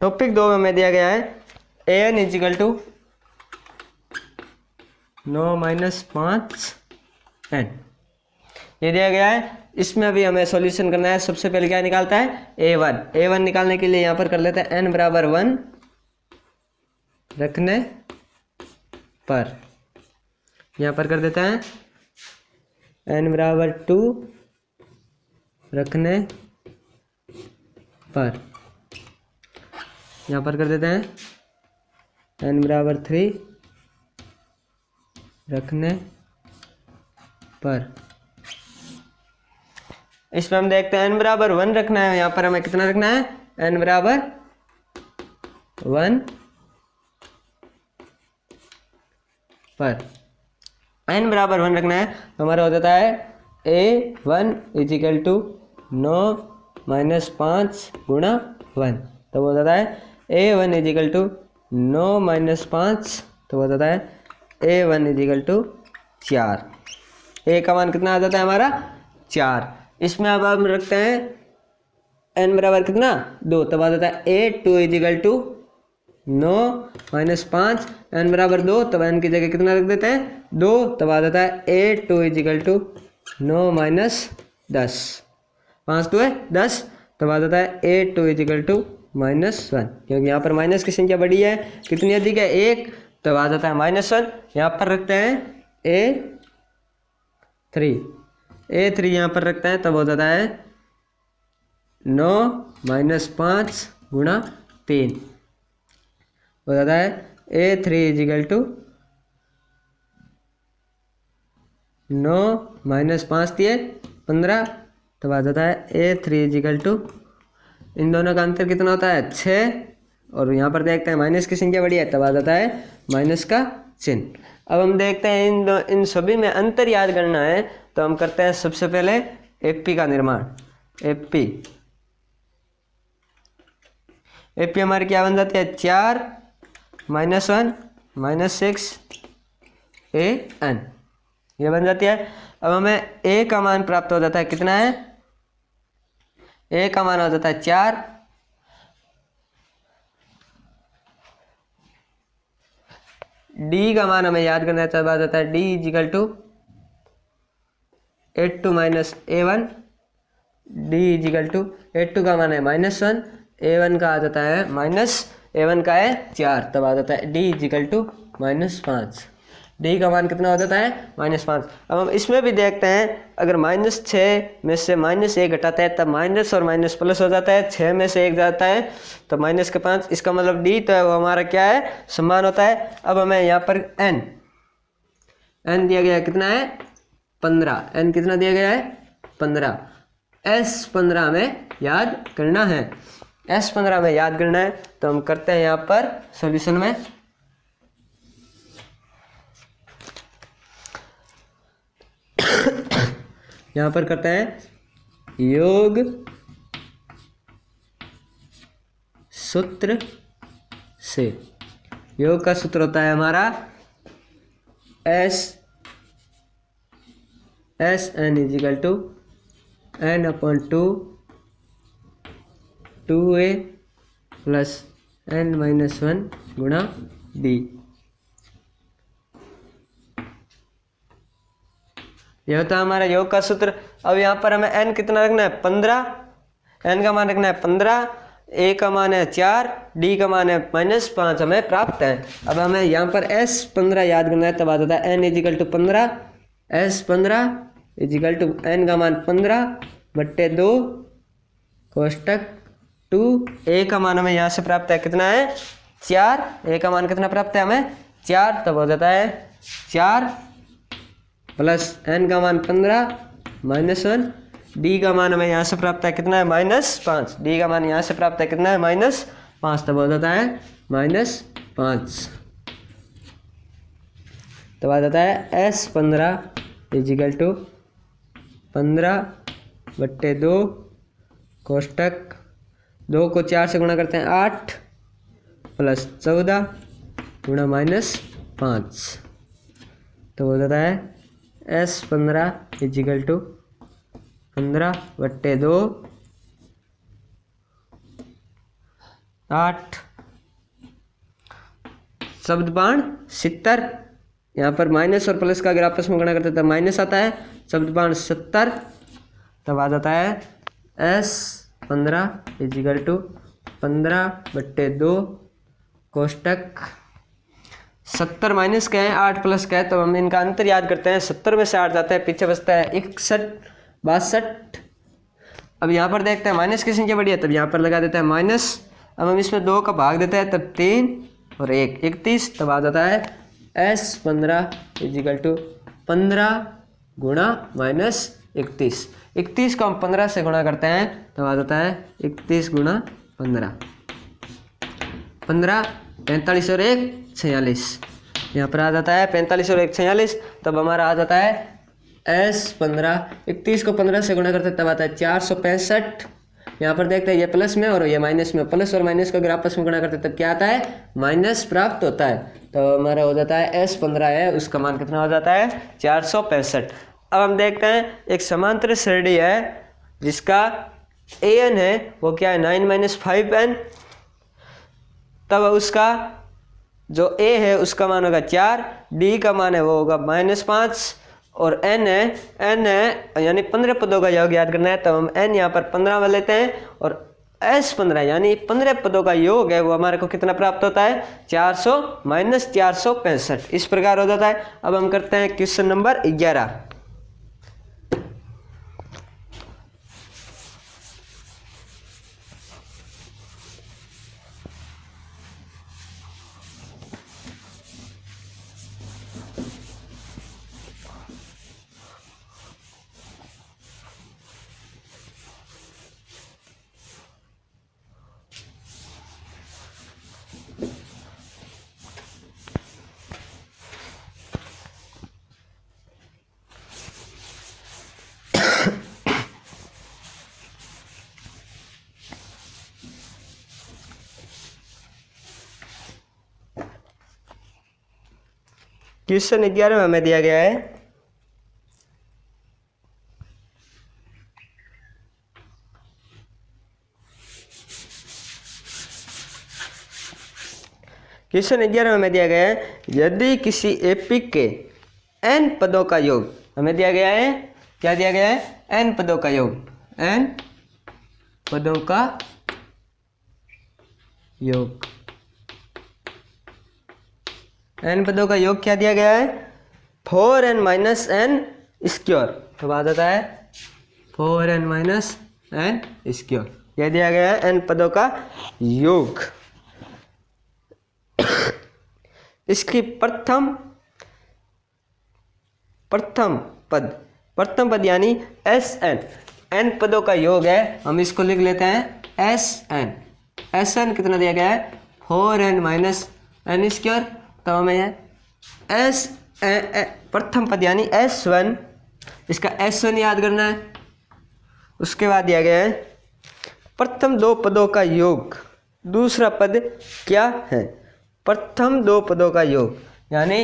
टॉपिक 2 में हमें दिया गया है an is equal to 9 minus 5 n, ये दिया गया है। इसमें अभी हमें सॉल्यूशन करना है। सबसे पहले क्या निकालता है a1 निकालने के लिए यहाँ पर कर लेते हैं n बराबर 1 रखने पर, यहाँ पर कर देते हैं n बराबर 2 रखने पर, यहाँ पर कर देते हैं n बराबर 3 रखने पर। इसमें हम देखते हैं n बराबर 1 रखना है, यहाँ पर हमें कितना रखना है n बराबर 1 पर, n बराबर 1 रखना है। हमारा हो जाता है a1 इजिकल टू 9 माइनस 5 गुणा 1, तो हो जाता है a1 इजिकल टू 9 माइनस 5, तो हो जाता है a1 इजिकल टू 4। a का मान कितना आ जाता है हमारा 4। इसमें अब हम रखते हैं n बराबर कितना 2, तब आ जाता है a2 is equal to 9 minus 5, n बराबर 2, तब n की जगह कितना रख देते हैं 2, तब आ जाता है a2 इजिकल टू 9 माइनस 10, 5 2 है 10, तब आ जाता है a2 इजिकल टू माइनस 1, क्योंकि यहाँ पर माइनस की संख्या बड़ी है, कितनी अधिक है 1, तब आ जाता है माइनस 1। यहाँ पर रखते हैं a3 यहाँ पर रखते हैं, तब हो जाता है 9 माइनस 5 गुणा 3, हो जाता है a3 इजिकल टू 9 माइनस 5 दिए 15, तब आ जाता है a3 इजिकल टू, इन दोनों का अंतर कितना होता है 6, और यहाँ पर देखते हैं माइनस की संख्या बड़ी है, तब आ जाता है माइनस का चिन्ह। अब हम देखते हैं इन सभी में अंतर याद करना है, तो हम करते हैं सबसे पहले एपी का निर्माण। एपी हमारी क्या बन जाती है 4 माइनस 1 माइनस 6 an, ये बन जाती है। अब हमें a का मान प्राप्त हो जाता है, कितना है a का मान हो जाता है 4, d का मान हमें याद करना है, तब आ जाता है d is equal to 8 minus a1, d is equal to 8 का मान है माइनस 1, a1 का आ जाता है माइनस, a1 का है 4, तब आ जाता है d is equal to minus 5, d का मान कितना हो जाता है माइनस 5। अब हम इसमें भी देखते हैं, अगर माइनस 6 में से माइनस 1 घटाते हैं तब माइनस और माइनस प्लस हो जाता है, 6 में से 1 जाता है तो माइनस का 5, इसका मतलब d तो है वो हमारा क्या है समान होता है। अब हमें यहाँ पर n दिया गया है, कितना है 15, n कितना दिया गया है 15, s15 में याद करना है, s15 में याद करना है। तो हम करते हैं यहाँ पर सॉल्यूशन में, यहाँ पर करते हैं योग सूत्र से। योग का सूत्र होता है हमारा n is equal to n/2 2a plus n-1 गुणा d। यह होता है हमारा योग का सूत्र। अब यहाँ पर हमें n कितना रखना है 15, n का मान रखना है 15, a का मान है 4, d का मान है -5 हमें प्राप्त है। अब हमें यहाँ पर s15 याद करना है, तब आ जाता है n is equal to 15, s15 is equal to n का मान 15/2 कोष्टक 2, a का मान हमें यहाँ से प्राप्त है, कितना है 4, a का मान कितना प्राप्त है हमें 4, तब हो जाता है 4 प्लस n का मान 15 -1, d का मान हमें यहाँ से प्राप्त है, कितना है -5, d का मान यहाँ से प्राप्त है, कितना है -5, तब हो जाता है -5, तब आ जाता है s15 इजिकल टू 15/2 कोष्टक 2 को 4 से गुणा करते हैं 8 प्लस 14 गुणा -5, तो हो जाता है s15 इजिकल टू 15/2 8 शब्द बाण 70, यहाँ पर माइनस और प्लस का अगर आपस में गुणा करते तब माइनस आता है, शब्द बाण 70, तब आ जाता है S15 इजिकल टू 15/2 कोष्टक 70 माइनस का है 8 प्लस का है, तो हम इनका अंतर याद करते हैं। 70 में से 8 जाता है, पीछे बचता है 61 अब यहाँ पर देखते हैं माइनस की संख्या बड़ी है, तब यहाँ पर लगा देते हैं माइनस। अब हम इसमें 2 का भाग देते हैं, तब 3 और 1 31, तब आ जाता है S15 इजिकल टू 15 गुणा माइनस 31। 31 को हम 15 से गुणा करते हैं, तब आ जाता है 31 गुणा 15 45 और 1 46, यहाँ पर आ जाता है 45 और 1 46, तब हमारा आ जाता है S15। 31 को 15 से गुणा करते हैं तब आता है 465। यहाँ पर देखते हैं ये प्लस में और ये माइनस में, प्लस और माइनस को अगर आपस में गुणा करते हैं तब क्या आता है, माइनस प्राप्त होता है। तो हमारा हो जाता है S15 है, उसका मान कितना हो जाता है 465। अब हम देखते हैं एक समांतर श्रेणी है जिसका an है वो क्या है 9 - 5n, तब उसका जो a है उसका मान होगा 4, d का मान है वो होगा -5 और n है यानी 15 पदों का योग याद करना है, तब हम n यहाँ पर 15 में लेते हैं और S15 यानी 15 पदों का योग है वो हमारे को कितना प्राप्त होता है 400 - 465, इस प्रकार हो जाता है। अब हम करते हैं क्वेश्चन नंबर 11। क्वेश्चन 11 में हमें दिया गया है यदि किसी एपिक के n पदों का योग, हमें दिया गया है क्या दिया गया है n पदों का योग, n पदों का योग, n पदों का योग क्या दिया गया है 4n - n स्क्वायर, तो आ जाता है 4n - n स्क्वायर, यह दिया गया है n पदों का योग। इसकी प्रथम पद यानी Sn, n पदों का योग है, हम इसको लिख लेते हैं Sn कितना दिया गया है 4n - n स्क्वायर, तो हमें प्रथम पद यानी S1, इसका S1 याद करना है। उसके बाद दिया गया है प्रथम 2 पदों का योग, दूसरा पद क्या है प्रथम 2 पदों का योग यानी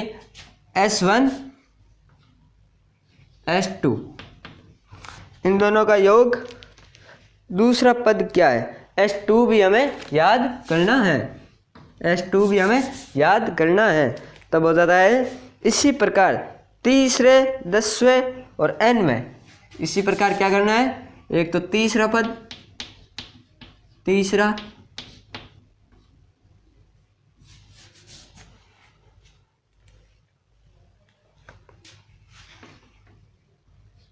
S1 S2, इन दोनों का योग, दूसरा पद क्या है S2 भी हमें याद करना है, S2 भी हमें याद करना है, तब हो जाता है इसी प्रकार तीसरे 10वें और n में इसी प्रकार क्या करना है, एक तो तीसरा पद, तीसरा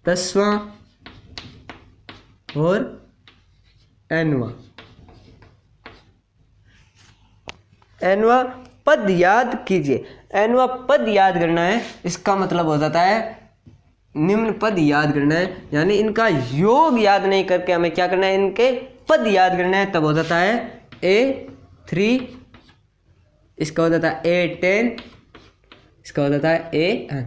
10वां और nवां पद याद कीजिए। nवां पद याद करना है, इसका मतलब हो जाता है निम्न पद याद करना है, यानी इनका योग याद नहीं करके हमें क्या करना है इनके पद याद करना है, तब हो जाता है A3, इसका हो जाता है A10, इसका हो जाता है AN,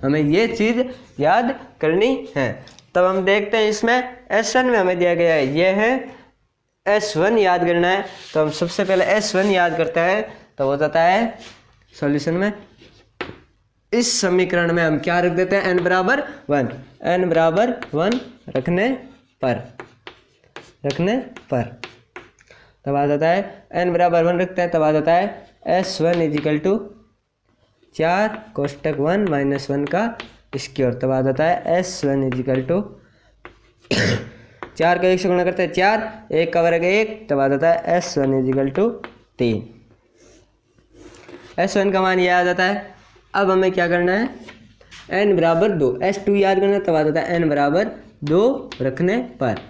हमें ये चीज़ याद करनी है। तब हम देखते हैं इसमें S1 में हमें दिया गया है ये है S1 याद करना है, तो हम सबसे पहले S1 याद करते हैं, तो हो जाता है सॉल्यूशन में इस समीकरण में हम क्या रख देते हैं n बराबर 1 रखने पर तब आ जाता है n बराबर 1 रखते हैं, तब आ जाता है S1 इजिकल टू 4 कोष्टक 1 माइनस 1 का स्क्वायर। तब आ जाता है S1 इजिकल टू 4 का 1 से गुणा करते हैं 4, 1 का वर्ग 1, तब आ जाता है S1 इजिकल टू 3। S1 का मान यह आ जाता है। अब हमें क्या करना है, n बराबर 2, S2 याद करना है, तब आ जाता है n बराबर 2 रखने पर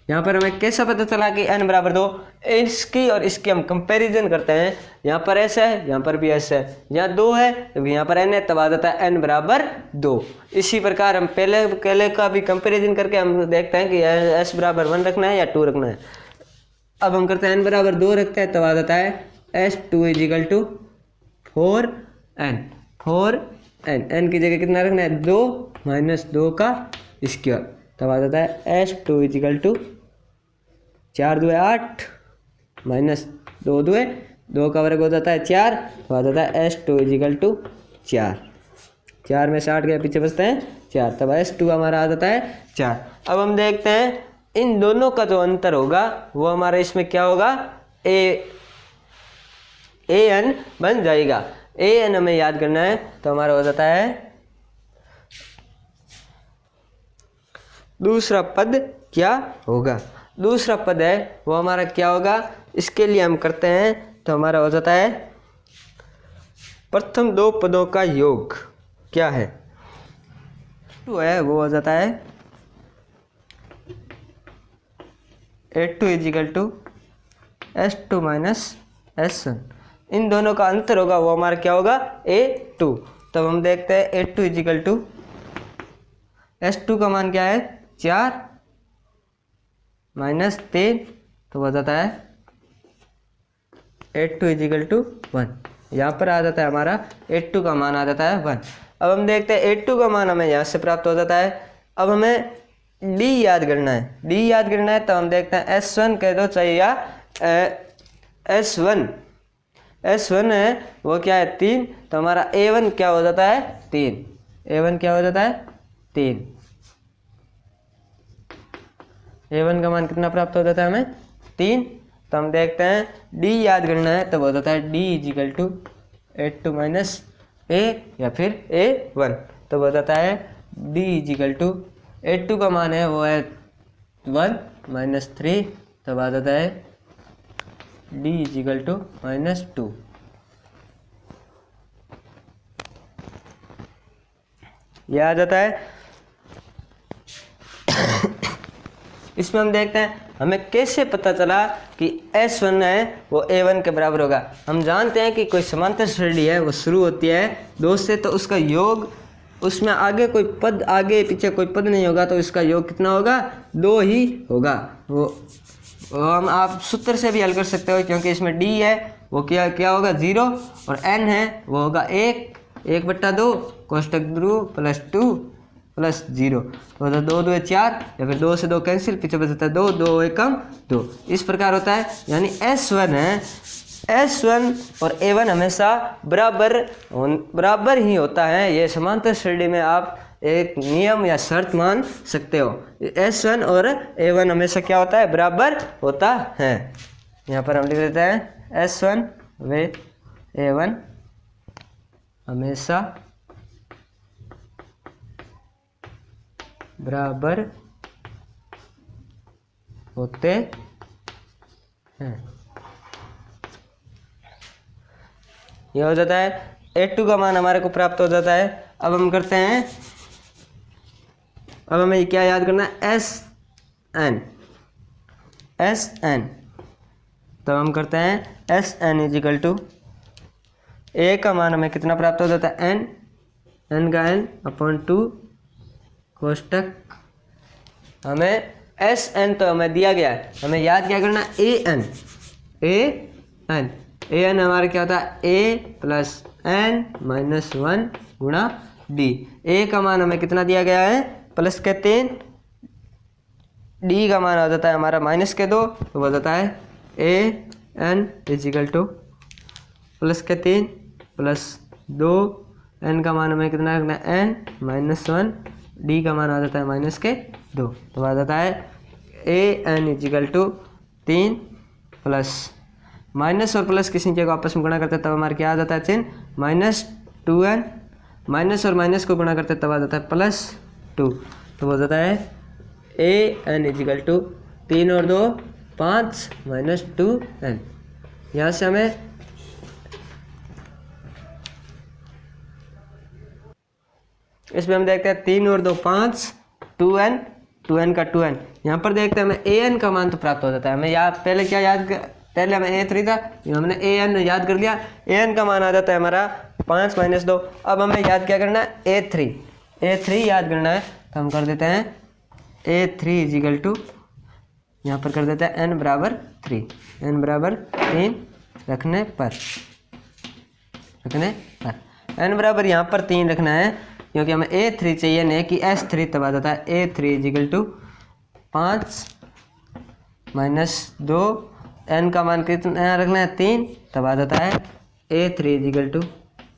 यहाँ पर हमें कैसा पता चला कि n बराबर 2, इसकी और इसकी हम कंपैरिजन करते हैं। यहाँ पर s है, यहाँ पर भी s है, यहाँ 2 है, तो यहाँ पर n है, तब आ जाता है n बराबर 2। इसी प्रकार हम पहले का भी कंपैरिजन करके हम देखते हैं कि s बराबर 1 रखना है या 2 रखना है। अब हम करते हैं n बराबर 2 रखते हैं, तब आ जाता है S2 is equal to 4n, n की जगह कितना रखना है, 2 माइनस 2 का स्क्वायर। तब आ जाता है S2 इजिकल टू 4 2 8 माइनस 2 2 2 का वर्ग हो जाता है 4, तो आ जाता है S2 इजिकल टू 4 में से 8 गया, पीछे बचते हैं 4, तब S2 हमारा आ जाता है 4। अब हम देखते हैं इन दोनों का जो अंतर होगा वो हमारा इसमें क्या होगा, an बन जाएगा। an हमें याद करना है, तो हमारा हो जाता है दूसरा पद क्या होगा। दूसरा पद है वो हमारा क्या होगा, इसके लिए हम करते हैं, तो हमारा हो जाता है प्रथम दो पदों का योग क्या है, टू है, वो हो जाता है A2 is equal to S2 minus S1। इन दोनों का अंतर होगा वो हमारा क्या होगा, A2। तब हम देखते हैं A2 इजिकल टू S2 का मान क्या है, 4 माइनस 3, तो हो जाता है A2 इजिकल टू 1। यहाँ पर आ जाता है हमारा A2 का मान आ जाता है 1। अब हम देखते हैं A2 का मान हमें यहाँ से प्राप्त हो जाता है। अब हमें D याद करना है, तो हम देखते हैं S1 कह दो चाहिए या S1 है वो क्या है 3, तो हमारा A1 क्या हो जाता है 3, A1 क्या हो जाता है 3। A1 का मान कितना प्राप्त हो जाता है हमें 3। तो हम देखते हैं D याद करना है, तब हो जाता है D is equal to A2 minus A या फिर A1। तब हो जाता है D इजिकल टू A2 का मान है वो है 1 माइनस 3, तब आ जाता है D इजिकल टू माइनस 2। यह आ जाता है। इसमें हम देखते हैं हमें कैसे पता चला कि S1 है वो A1 के बराबर होगा। हम जानते हैं कि कोई समांतर श्रेणी है वो शुरू होती है 2 से, तो उसका योग, उसमें आगे कोई पद, आगे पीछे कोई पद नहीं होगा, तो इसका योग कितना होगा 2 ही होगा। वो हम आप सूत्र से भी हल कर सकते हो, क्योंकि इसमें D है वो क्या होगा 0 और n है वो होगा 1/2 कोष्टक 2 प्लस 2 प्लस 0, तो 2 2 4 या फिर 2 से 2 कैंसिल, पीछे बचता है 2 2 एकम 2। इस प्रकार होता है, यानी S1 है, S1 और A1 हमेशा बराबर ही होता है। ये समांतर श्रेणी में आप एक नियम या शर्त मान सकते हो। S1 और A1 हमेशा क्या होता है, बराबर होता है। यहाँ पर हम लिख देते हैं S1 व A1 हमेशा बराबर होते हैं। यह हो जाता है A2 का मान हमारे को प्राप्त हो जाता है। अब हम करते हैं, अब हमें क्या याद करना है, SN। तो हम करते हैं SN इजिकल टू A का मान हमें कितना प्राप्त हो जाता है, n का n/2 कोष्टक, हमें SN तो हमें दिया गया है, हमें याद क्या करना, AN हमारा क्या होता है A प्लस n माइनस 1 गुणा D। A का मान हमें कितना दिया गया है, प्लस के 3, D का मान हो जाता है हमारा माइनस के 2, तो हो जाता है AN इजिकल टू प्लस के 3 प्लस 2, n का मान हमें कितना रखना है n माइनस 1, D का मान आ जाता है माइनस के 2, तो आ जाता है an is equal to 3 plus minus और प्लस की संख्या को आपस में गुणा करते हैं तब हमारे क्या आ जाता है चिन्ह -2n, माइनस और माइनस को गुणा करते तब आ जाता है +2, तो हो जाता है an इजिकल टू 3 और 2 5 -2n। यहाँ से हमें इसमें हम देखते हैं 3 और 2 5 2n का 2n। यहाँ पर देखते हैं हमें an का मान तो प्राप्त हो जाता है। हमें पहले हमें a3 था, हमने an याद कर लिया, an का मान आ जाता है हमारा 5 - 2। अब हमें याद क्या करना है a3 याद करना है, तो हम कर देते हैं a3 इजिकल टू यहाँ पर कर देते हैं n बराबर 3 रखने पर n बराबर यहाँ पर 3 रखना है, क्योंकि हमें a3 चाहिए नहीं कि s3, तब आ जाता है a3 इजिकल टू 5 - 2, n का मान कितना रखना है 3, तब आ जाता है a3 इजिकल टू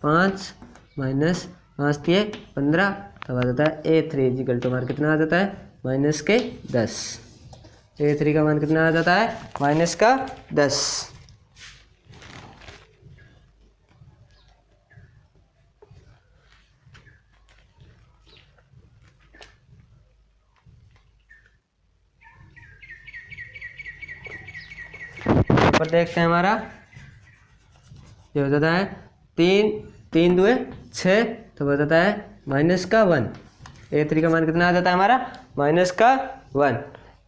5 - 5 15, तब आ जाता है a3 इजिकल टू मान कितना आ जाता है -10। a3 का मान कितना आ जाता है -10। पर देखते हैं हमारा ये हो जाता है 3 2 6, तो हो जाता है -1। a3 का मान कितना आ जाता है हमारा -1।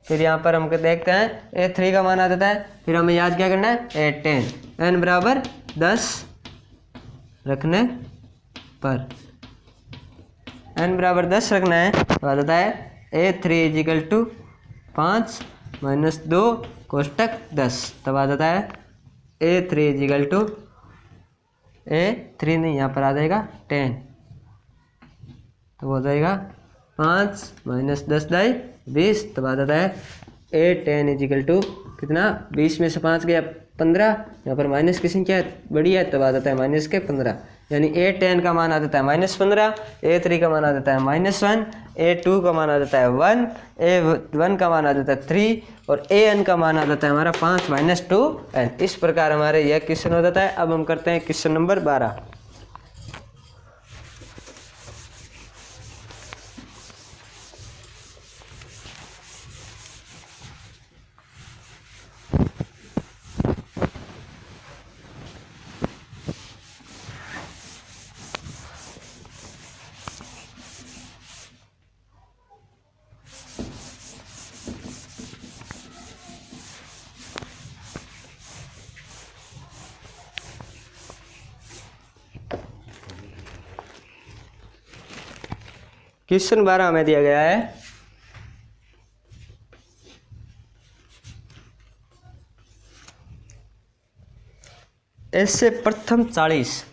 फिर यहाँ पर हम देखते हैं a3 का मान आ जाता है, फिर हमें याद क्या करना है a10 n बराबर 10 रखने पर n बराबर 10 रखना है, तो आ जाता है a3 इजिकल टू 5 - 2 कोष्टक 10, तब आ जाता है a3 इजिकल टू a3 नहीं, यहाँ पर आ जाएगा 10, तो हो जाएगा 5 - 10 20, तब आ जाता है a10 इजिकल टू कितना 20 में से 5 गया 15, यहाँ पर माइनस की संख्या बड़ी है, तब आ जाता है -15, यानी a10 का मान आ जाता है -15, a3 का मान आ जाता है -1, a2 का मान आ जाता है 1, a1 का मान आ जाता है 3 और an का मान आ जाता है हमारा 5 - 2n। इस प्रकार हमारे यह क्वेश्चन हो जाता है। अब हम करते हैं क्वेश्चन नंबर 12। क्वेश्चन 12 हमें दिया गया है ऐसे प्रथम 40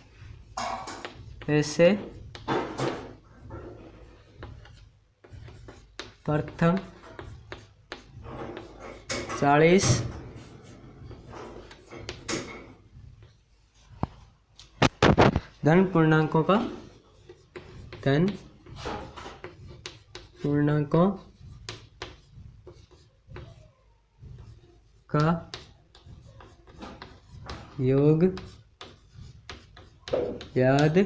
धन पूर्णांकों का योग याद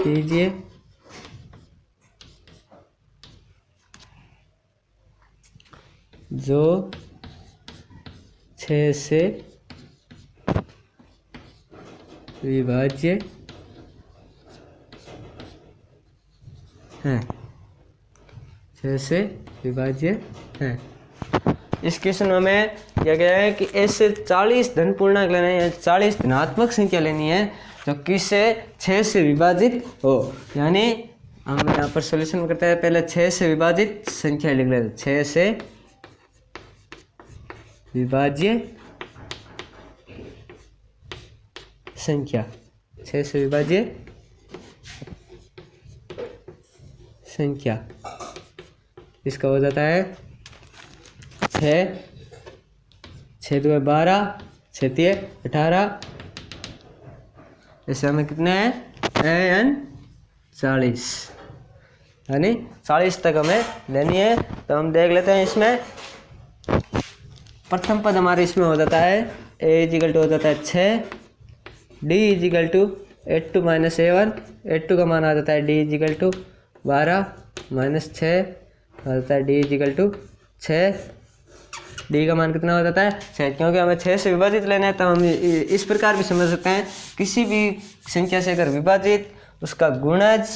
कीजिए। जो 6 से विभाज्य है, 6 से विभाज्य है। इस क्वेश्चन में हमें दिया गया है कि ऐसे 40 धन पूर्णांक लेना है, 40 धनात्मक संख्या लेनी है जो किससे 6 से विभाजित हो। यानी हम यहाँ पर सॉल्यूशन करते हैं, पहले 6 से विभाजित संख्या लिख लेते हैं, 6 से विभाज्य संख्या, 6 से विभाज्य संख्या। इसका हो जाता है 6 2 12 6 3 18। इससे हमें कितने हैं n 40। यानी 40 तक हमें लेनी है। तो हम देख लेते हैं, इसमें प्रथम पद हमारे इसमें हो जाता है a हो जाता है 6, d = 8 - a1, 8 का मान आ जाता है d = 12 - 6 आ जाता है d = 6। डी का मान कितना हो जाता है 6, क्योंकि हमें 6 से विभाजित लेना है। तो हम इस प्रकार भी समझ सकते हैं, किसी भी संख्या से अगर विभाजित उसका गुणज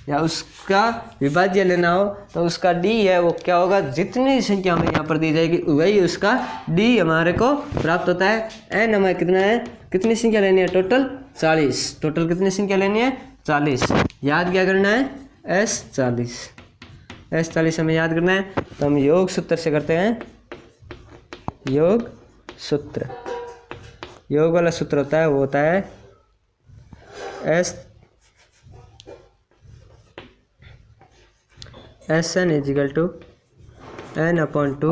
या उसका विभाज्य लेना हो तो उसका डी है वो क्या होगा, जितनी संख्या हमें यहाँ पर दी जाएगी वही उसका डी हमारे को प्राप्त होता है। एन हमें कितना है, कितनी संख्या लेनी है, टोटल 40। टोटल कितनी संख्या लेनी है 40। याद क्या करना है, S40 हमें याद करना है। तो हम योग सूत्र से करते हैं, योग सूत्र, योग वाला सूत्र होता है वो होता है Sn = n/2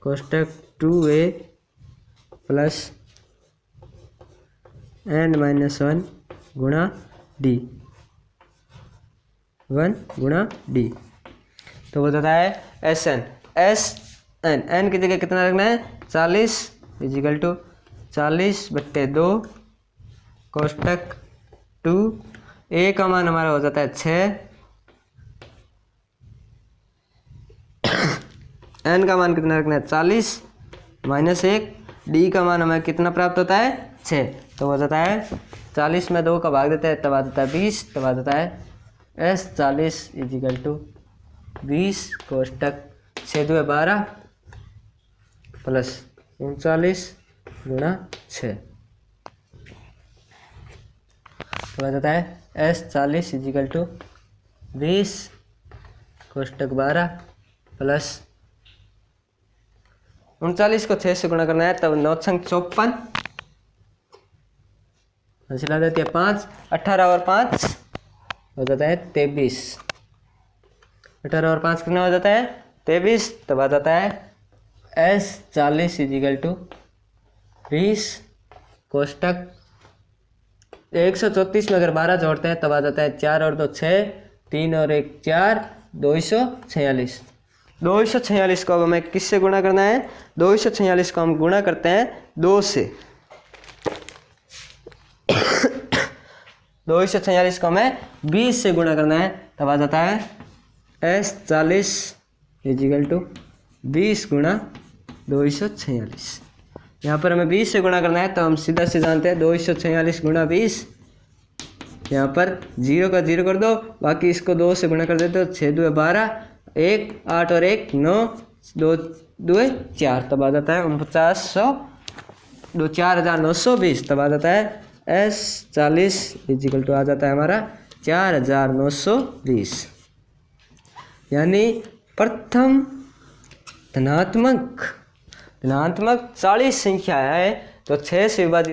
कोष्टक 2a प्लस n-1 गुणा d, 1 गुणा d। तो वो होता है n की जगह कितना रखना है 40 = 40/2 कोष्टक 2, a का मान हमारा हो जाता है 6, n का मान कितना रखना है 40 - 1, d का मान हमें कितना प्राप्त होता है 6। तो हो जाता है 40 में 2 का भाग देते हैं तब आ जाता है 20, तब आ जाता है S40 = 20 कोष्टक 6×2 = 12 प्लस 39 गुणा 6, तो आ जाता है S40 = 20 कोष्टक 12 प्लस 39 को 6 से गुणा करना है, तब 9 × 54 चला जाती है 5, 18 और 5 हो जाता है 23। 18 और 5 कितना हो जाता है 23, तब आ जाता है S40 = 20 कोष्टक 134 में अगर 12 जोड़ते हैं तब आ जाता है 4 और 2 6, 3 और 1 4, 246। 246 को अब हमें किससे गुणा करना है, 246 को हम गुणा करते हैं 2 से। 246 को हमें 20 से गुणा करना है, तब आ जाता है S40 = 20 गुणा 246। यहाँ पर हमें 20 से गुणा करना है, तो हम सीधा से जानते हैं 246 गुणा 20। यहाँ पर 0 का 0 कर दो, बाकी इसको 2 से गुणा कर देते हो, 6×2 = 12, 1 8 और 1 9, 2×2 = 4, तब आ जाता है 4920, तब आ जाता है S40 = आ जाता है हमारा 4920। यानी प्रथम धनात्मक 40 संख्या है तो 6 से विभाजित